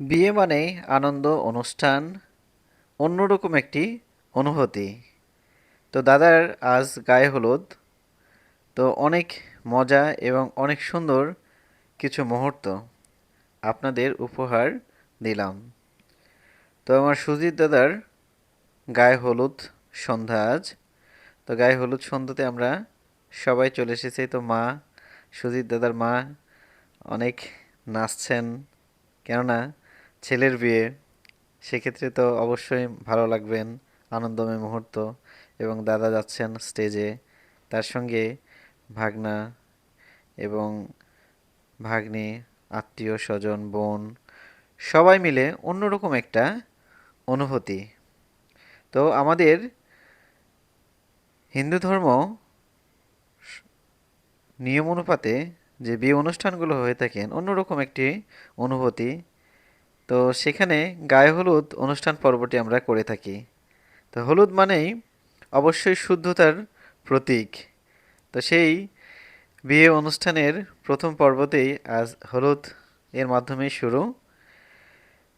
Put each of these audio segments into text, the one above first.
বিয়ে মানেই আনন্দ, অনুষ্ঠান, অন্যরকম একটি অনুভূতি। তো দাদার আজ গায়ে হলুদ। তো অনেক মজা এবং অনেক সুন্দর কিছু মুহূর্ত আপনাদের উপহার দিলাম। তো আমার সুজিত দাদার গায়ে হলুদ সন্ধ্যা আজ। তো গায়ে হলুদ সন্ধ্যাতে আমরা সবাই চলে এসেছি। তো মা, সুজিত দাদার মা অনেক নাচছেন, কেননা ছেলের বিয়ে। সেক্ষেত্রে তো অবশ্যই ভালো লাগবেন, আনন্দময় মুহূর্ত। এবং দাদা যাচ্ছেন স্টেজে, তার সঙ্গে ভাগনা এবং ভাগ্নে, আত্মীয় স্বজন, বোন, সবাই মিলে অন্যরকম একটা অনুভূতি। তো আমাদের হিন্দু ধর্ম নিয়ম অনুপাতে যে বিয়ে অনুষ্ঠানগুলো হয়ে থাকেন অন্যরকম একটি অনুভূতি। তো সেখানে গায়ে হলুদ অনুষ্ঠান পর্বটি আমরা করে থাকি। তো হলুদ মানেই অবশ্যই শুদ্ধতার প্রতীক। তো সেই বিয়ে অনুষ্ঠানের প্রথম পর্বতেই আজ হলুদ এর মাধ্যমেই শুরু।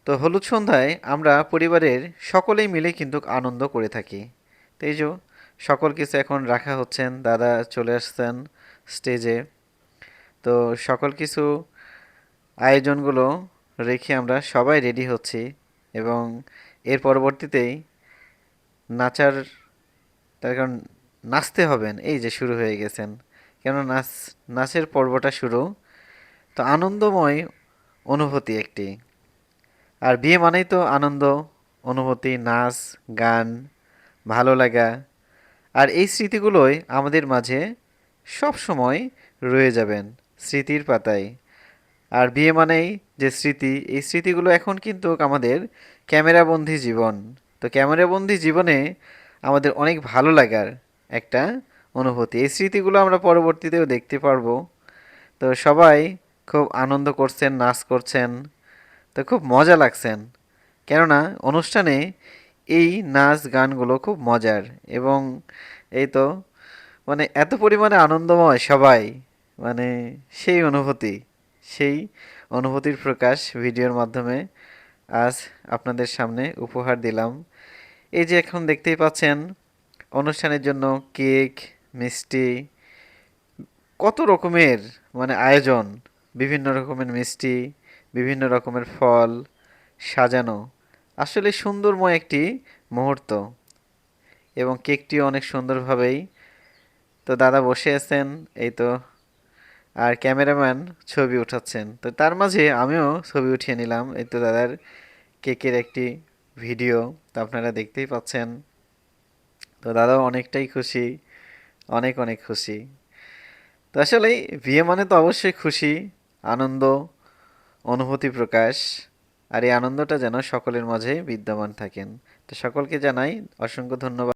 তো হলুদ সন্ধ্যায় আমরা পরিবারের সকলেই মিলে কিন্তু আনন্দ করে থাকি। তো এই যে সকল কিছু এখন রাখা হচ্ছেন, দাদা চলে আসছেন স্টেজে। তো সকল কিছু আয়োজনগুলো রেখে আমরা সবাই রেডি হচ্ছি এবং এর পরবর্তীতেই নাচার, তার কারণ নাচতে হবেন, এই যে শুরু হয়ে গেছেন, কেন নাচের পর্বটা শুরু। তো আনন্দময় অনুভূতি একটি। আর বিয়ে মানেই তো আনন্দ, অনুভূতি, নাচ, গান, ভালো লাগা। আর এই স্মৃতিগুলোই আমাদের মাঝে সব সময় রয়ে যাবেন স্মৃতির পাতায়। আর বিয়ে মানেই যে স্মৃতি, এই স্মৃতিগুলো এখন কিন্তু আমাদের ক্যামেরাবন্দি জীবন। তো ক্যামেরাবন্দি জীবনে আমাদের অনেক ভালো লাগার একটা অনুভূতি। এই স্মৃতিগুলো আমরা পরবর্তীতেও দেখতে পারবো। তো সবাই খুব আনন্দ করছেন, নাচ করছেন। তো খুব মজা লাগছেন, কেননা অনুষ্ঠানে এই নাচ গানগুলো খুব মজার। এবং এই তো মানে এত পরিমাণে আনন্দময় সবাই, মানে সেই অনুভূতি, সেই অনুভূতির প্রকাশ ভিডিওর মাধ্যমে আজ আপনাদের সামনে উপহার দিলাম। এই যে এখন দেখতেই পাচ্ছেন অনুষ্ঠানের জন্য কেক, মিষ্টি, কত রকমের মানে আয়োজন, বিভিন্ন রকমের মিষ্টি, বিভিন্ন রকমের ফল সাজানো, আসলে সুন্দরময় একটি মুহূর্ত। এবং কেকটিও অনেক সুন্দরভাবেই, তো দাদা বসে আছেন এই তো, আর ক্যামেরাম্যান ছবি উঠাচ্ছেন। তো তার মাঝে আমিও ছবি উঠিয়ে নিলাম, এই তো দাদার কেকের একটি ভিডিও, তো আপনারা দেখতেই পাচ্ছেন। তো দাদাও অনেকটাই খুশি, অনেক অনেক খুশি। তো আসলে বিয়ে মানে তো অবশ্যই খুশি, আনন্দ, অনুভূতি প্রকাশ। আর এই আনন্দটা যেন সকলের মাঝে বিদ্যমান থাকেন। তো সকলকে জানাই অসংখ্য ধন্যবাদ।